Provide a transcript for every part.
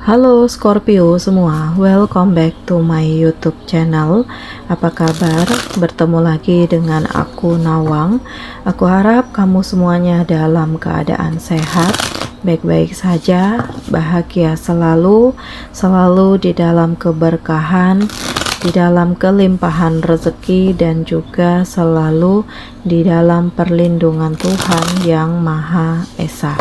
Halo Scorpio semua, welcome back to my YouTube channel. Apa kabar? Bertemu lagi dengan aku Nawang. Aku harap kamu semuanya dalam keadaan sehat, baik-baik saja, bahagia selalu, selalu di dalam keberkahan, di dalam kelimpahan rezeki, dan juga selalu di dalam perlindungan Tuhan yang Maha Esa.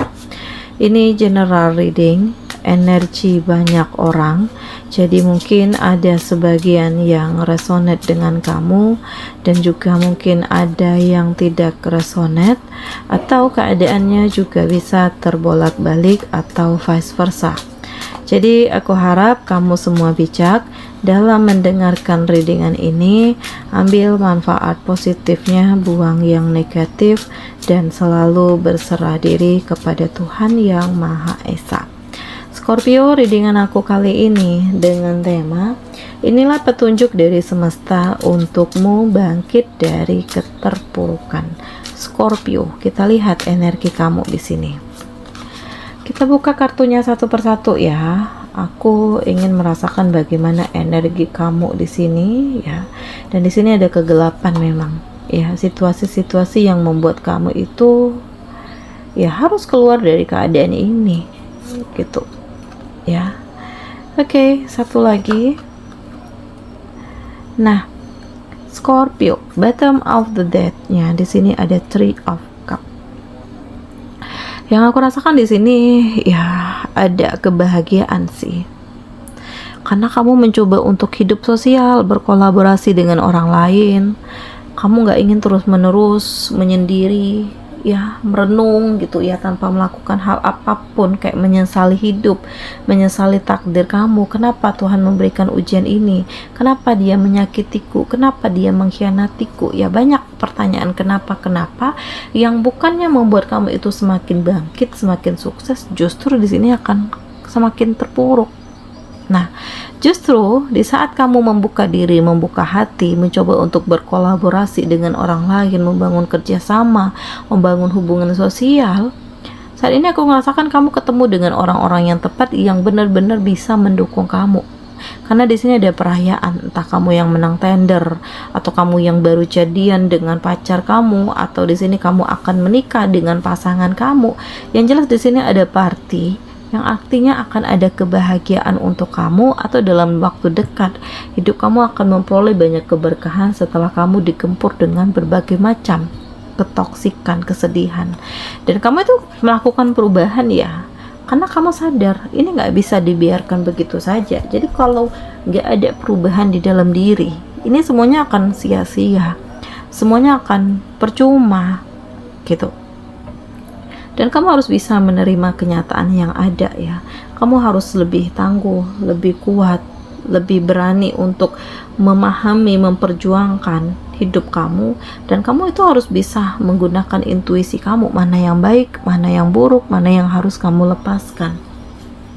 Ini general reading, energi banyak orang, jadi mungkin ada sebagian yang resonate dengan kamu dan juga mungkin ada yang tidak resonate, atau keadaannya juga bisa terbolak-balik atau vice versa. Jadi aku harap kamu semua bijak dalam mendengarkan readingan ini. Ambil manfaat positifnya, buang yang negatif, dan selalu berserah diri kepada Tuhan yang Maha Esa. Scorpio, readingan aku kali ini dengan tema inilah petunjuk dari semesta untukmu bangkit dari keterpurukan. Scorpio, kita lihat energi kamu di sini. Kita buka kartunya satu persatu ya. Aku ingin merasakan bagaimana energi kamu di sini ya. Dan di sini ada kegelapan memang. Ya, situasi-situasi yang membuat kamu itu ya harus keluar dari keadaan ini. Gitu. Ya. Oke, satu lagi. Nah, Scorpio, bottom of the deck-nya di sini ada Three of Cups. Yang aku rasakan di sini ya ada kebahagiaan sih. Karena kamu mencoba untuk hidup sosial, berkolaborasi dengan orang lain. Kamu gak ingin terus-menerus menyendiri, ya merenung gitu ya, tanpa melakukan hal apapun, kayak menyesali hidup, menyesali takdir kamu. Kenapa Tuhan memberikan ujian ini? Kenapa dia menyakitiku? Kenapa dia mengkhianatiku? Ya banyak pertanyaan kenapa yang bukannya membuat kamu itu semakin bangkit, semakin sukses, justru di sini akan semakin terpuruk. Nah, justru di saat kamu membuka diri, membuka hati, mencoba untuk berkolaborasi dengan orang lain, membangun kerjasama, membangun hubungan sosial, saat ini aku merasakan kamu ketemu dengan orang-orang yang tepat yang benar-benar bisa mendukung kamu. Karena di sini ada perayaan, entah kamu yang menang tender, atau kamu yang baru jadian dengan pacar kamu, atau di sini kamu akan menikah dengan pasangan kamu. Yang jelas di sini ada party yang artinya akan ada kebahagiaan untuk kamu, atau dalam waktu dekat hidup kamu akan memperoleh banyak keberkahan setelah kamu digempur dengan berbagai macam ketoksikan, kesedihan, dan kamu itu melakukan perubahan ya, karena kamu sadar ini nggak bisa dibiarkan begitu saja. Jadi kalau nggak ada perubahan di dalam diri, ini semuanya akan sia-sia, semuanya akan percuma gitu. Dan kamu harus bisa menerima kenyataan yang ada ya. Kamu harus lebih tangguh, lebih kuat, lebih berani untuk memahami, memperjuangkan hidup kamu. Dan kamu itu harus bisa menggunakan intuisi kamu, mana yang baik, mana yang buruk, mana yang harus kamu lepaskan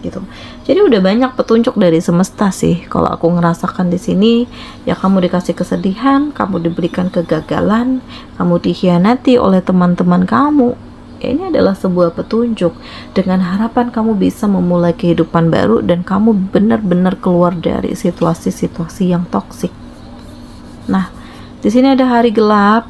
gitu. Jadi udah banyak petunjuk dari semesta sih. Kalau aku ngerasakan di sini ya, kamu dikasih kesedihan, kamu diberikan kegagalan, kamu dikhianati oleh teman-teman kamu. Ini adalah sebuah petunjuk dengan harapan kamu bisa memulai kehidupan baru dan kamu benar-benar keluar dari situasi-situasi yang toksik. Nah, di sini ada hari gelap,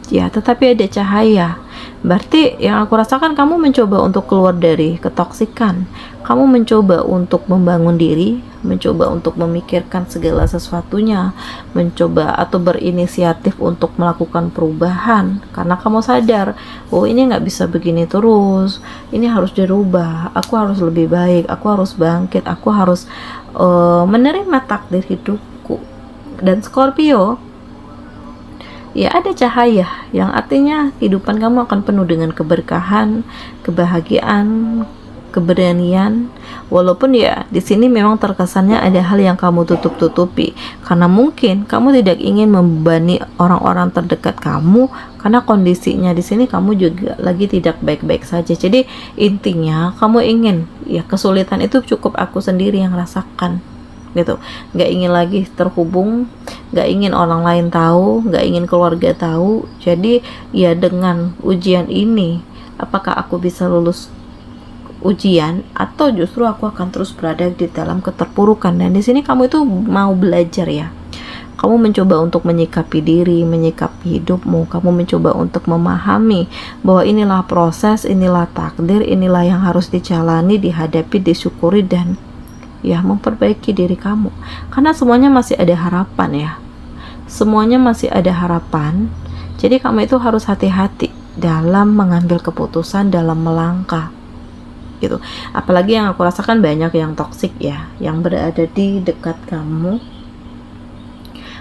ya, tetapi ada cahaya. Berarti yang aku rasakan kamu mencoba untuk keluar dari ketoksikan. Kamu mencoba untuk membangun diri, mencoba untuk memikirkan segala sesuatunya, mencoba atau berinisiatif untuk melakukan perubahan. Karena kamu sadar, oh ini nggak bisa begini terus, ini harus dirubah, aku harus lebih baik, aku harus bangkit, aku harus menerima takdir hidupku. Dan Scorpio, ya ada cahaya yang artinya kehidupan kamu akan penuh dengan keberkahan, kebahagiaan, keberanian. Walaupun ya di sini memang terkesannya ada hal yang kamu tutup-tutupi karena mungkin kamu tidak ingin membebani orang-orang terdekat kamu, karena kondisinya di sini kamu juga lagi tidak baik-baik saja. Jadi intinya kamu ingin ya kesulitan itu cukup aku sendiri yang rasakan gitu, nggak ingin lagi terhubung, nggak ingin orang lain tahu, nggak ingin keluarga tahu. Jadi ya dengan ujian ini, apakah aku bisa lulus ujian atau justru aku akan terus berada di dalam keterpurukan. Dan di sini kamu itu mau belajar ya. Kamu mencoba untuk menyikapi diri, menyikapi hidupmu. Kamu mencoba untuk memahami bahwa inilah proses, inilah takdir, inilah yang harus dijalani, dihadapi, disyukuri, dan ya memperbaiki diri kamu. Karena semuanya masih ada harapan ya. Semuanya masih ada harapan. Jadi kamu itu harus hati-hati dalam mengambil keputusan, dalam melangkah gitu. Apalagi yang aku rasakan banyak yang toksik ya, yang berada di dekat kamu.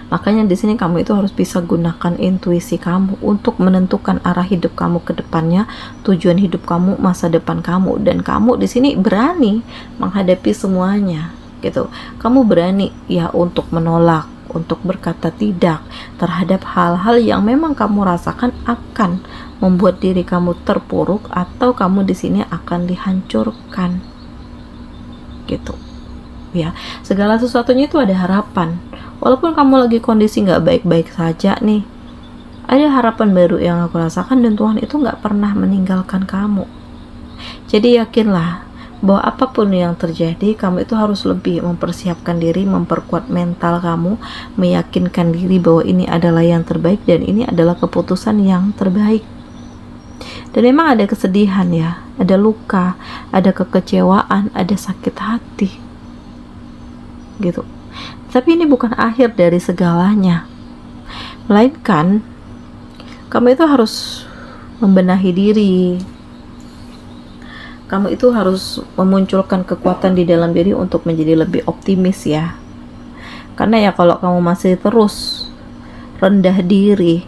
Makanya di sini kamu itu harus bisa gunakan intuisi kamu untuk menentukan arah hidup kamu ke depannya, tujuan hidup kamu, masa depan kamu. Dan kamu di sini berani menghadapi semuanya gitu. Kamu berani ya untuk menolak, untuk berkata tidak terhadap hal-hal yang memang kamu rasakan akan membuat diri kamu terpuruk atau kamu di sini akan dihancurkan gitu ya. Segala sesuatunya itu ada harapan. Walaupun kamu lagi kondisi nggak baik-baik saja nih, ada harapan baru yang aku rasakan, dan Tuhan itu nggak pernah meninggalkan kamu. Jadi yakinlah bahwa apapun yang terjadi, kamu itu harus lebih mempersiapkan diri, memperkuat mental kamu, meyakinkan diri bahwa ini adalah yang terbaik dan ini adalah keputusan yang terbaik. Dan memang ada kesedihan ya, ada luka, ada kekecewaan, ada sakit hati gitu. Tapi ini bukan akhir dari segalanya, melainkan kamu itu harus membenahi diri. Kamu itu harus memunculkan kekuatan di dalam diri untuk menjadi lebih optimis ya. Karena ya kalau kamu masih terus rendah diri,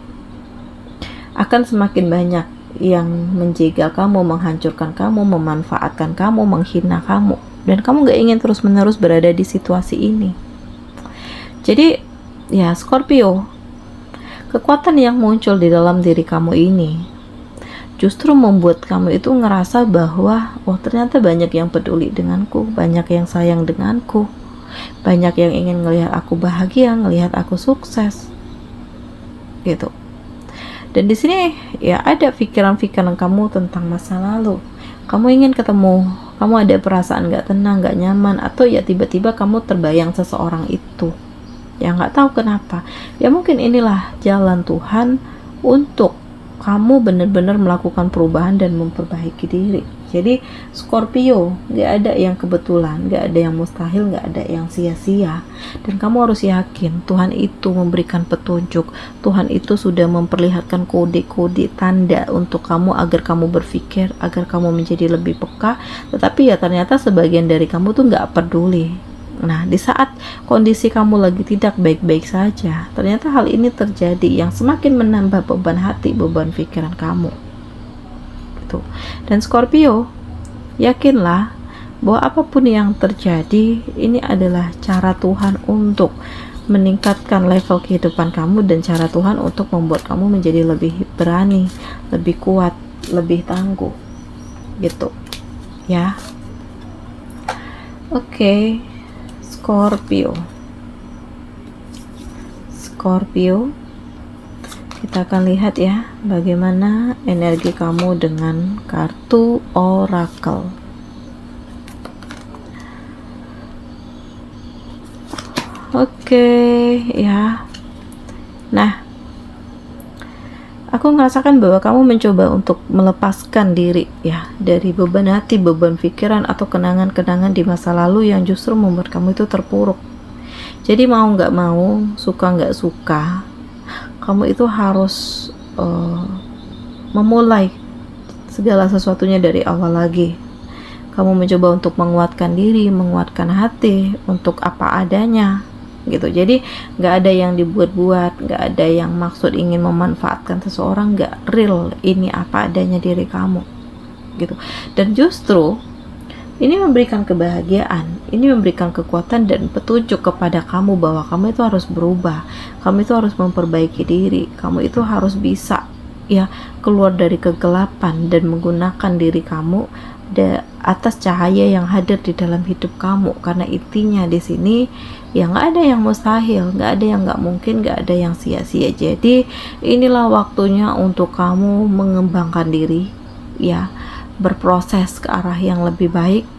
akan semakin banyak yang menjegal kamu, menghancurkan kamu, memanfaatkan kamu, menghina kamu. Dan kamu gak ingin terus-menerus berada di situasi ini. Jadi ya Scorpio, kekuatan yang muncul di dalam diri kamu ini justru membuat kamu itu ngerasa bahwa oh ternyata banyak yang peduli denganku, banyak yang sayang denganku, banyak yang ingin ngelihat aku bahagia, ngelihat aku sukses gitu. Dan di sini ya ada pikiran-pikiran kamu tentang masa lalu. Kamu ingin ketemu, kamu ada perasaan gak tenang, gak nyaman, atau ya tiba-tiba kamu terbayang seseorang itu. Ya nggak tahu kenapa. Ya mungkin inilah jalan Tuhan untuk kamu benar-benar melakukan perubahan dan memperbaiki diri. Jadi Scorpio, nggak ada yang kebetulan, nggak ada yang mustahil, nggak ada yang sia-sia. Dan kamu harus yakin Tuhan itu memberikan petunjuk. Tuhan itu sudah memperlihatkan kode-kode tanda untuk kamu agar kamu berpikir, agar kamu menjadi lebih peka. Tetapi ya ternyata sebagian dari kamu tuh nggak peduli. Nah, di saat kondisi kamu lagi tidak baik-baik saja, ternyata hal ini terjadi yang semakin menambah beban hati, beban pikiran kamu. Gitu. Dan Scorpio, yakinlah bahwa apapun yang terjadi, ini adalah cara Tuhan untuk meningkatkan level kehidupan kamu dan cara Tuhan untuk membuat kamu menjadi lebih berani, lebih kuat, lebih tangguh. Gitu. Ya. Oke. Scorpio, kita akan lihat ya bagaimana energi kamu dengan kartu Oracle. Oke, ya. Nah, aku merasakan bahwa kamu mencoba untuk melepaskan diri ya dari beban hati, beban pikiran atau kenangan-kenangan di masa lalu yang justru membuat kamu itu terpuruk. Jadi mau nggak mau, suka nggak suka, kamu itu harus memulai segala sesuatunya dari awal lagi. Kamu mencoba untuk menguatkan diri, menguatkan hati untuk apa adanya gitu. Jadi nggak ada yang dibuat-buat, nggak ada yang maksud ingin memanfaatkan seseorang, nggak, real, ini apa adanya diri kamu gitu. Dan justru ini memberikan kebahagiaan, ini memberikan kekuatan dan petunjuk kepada kamu bahwa kamu itu harus berubah, kamu itu harus memperbaiki diri, kamu itu harus bisa ya keluar dari kegelapan dan menggunakan diri kamu atas cahaya yang hadir di dalam hidup kamu. Karena intinya di sini ya nggak ada yang mustahil, nggak ada yang nggak mungkin, nggak ada yang sia-sia. Jadi inilah waktunya untuk kamu mengembangkan diri ya, berproses ke arah yang lebih baik.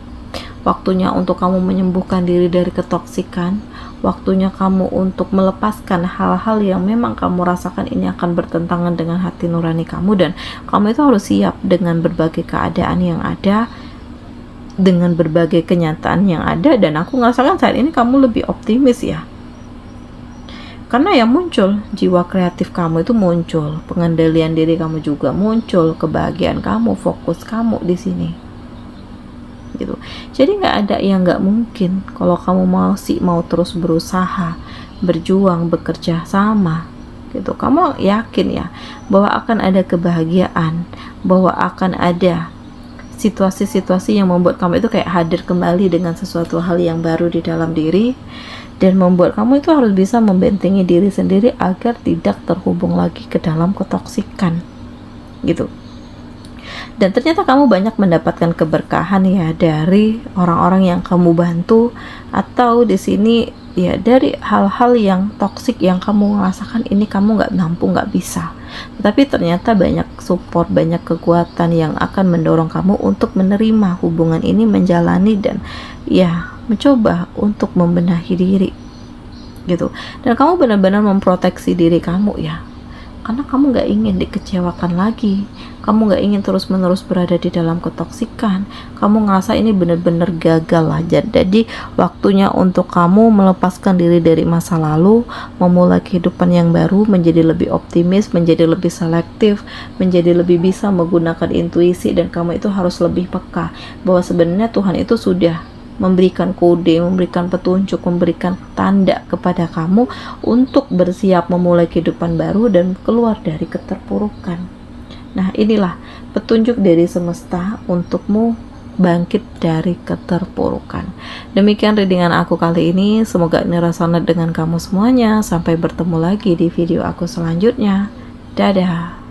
Waktunya untuk kamu menyembuhkan diri dari ketoksikan. Waktunya kamu untuk melepaskan hal-hal yang memang kamu rasakan ini akan bertentangan dengan hati nurani kamu, dan kamu itu harus siap dengan berbagai keadaan yang ada, dengan berbagai kenyataan yang ada. Dan aku merasakan saat ini kamu lebih optimis ya, karena yang muncul jiwa kreatif kamu itu muncul, pengendalian diri kamu juga muncul, kebahagiaan kamu, fokus kamu di sini gitu. Jadi nggak ada yang nggak mungkin kalau kamu mau terus berusaha, berjuang, bekerja sama gitu. Kamu yakin ya bahwa akan ada kebahagiaan, bahwa akan ada situasi-situasi yang membuat kamu itu kayak hadir kembali dengan sesuatu hal yang baru di dalam diri, dan membuat kamu itu harus bisa membentengi diri sendiri agar tidak terhubung lagi ke dalam ketoksikan gitu. Dan ternyata kamu banyak mendapatkan keberkahan ya dari orang-orang yang kamu bantu, atau di sini ya dari hal-hal yang toksik yang kamu merasakan ini kamu nggak mampu, nggak bisa. Tapi ternyata banyak support, banyak kekuatan yang akan mendorong kamu untuk menerima hubungan ini, menjalani, dan ya mencoba untuk membenahi diri gitu. Dan kamu benar-benar memproteksi diri kamu ya, karena kamu gak ingin dikecewakan lagi, kamu gak ingin terus-menerus berada di dalam ketoksikan, kamu ngerasa ini benar-benar gagal aja. Jadi waktunya untuk kamu melepaskan diri dari masa lalu, memulai kehidupan yang baru, menjadi lebih optimis, menjadi lebih selektif, menjadi lebih bisa menggunakan intuisi, dan kamu itu harus lebih peka bahwa sebenarnya Tuhan itu sudah memberikan kode, memberikan petunjuk, memberikan tanda kepada kamu untuk bersiap memulai kehidupan baru dan keluar dari keterpurukan. Nah, inilah petunjuk dari semesta untukmu bangkit dari keterpurukan. Demikian readingan aku kali ini, semoga ini resonate dengan kamu semuanya. Sampai bertemu lagi di video aku selanjutnya. Dadah.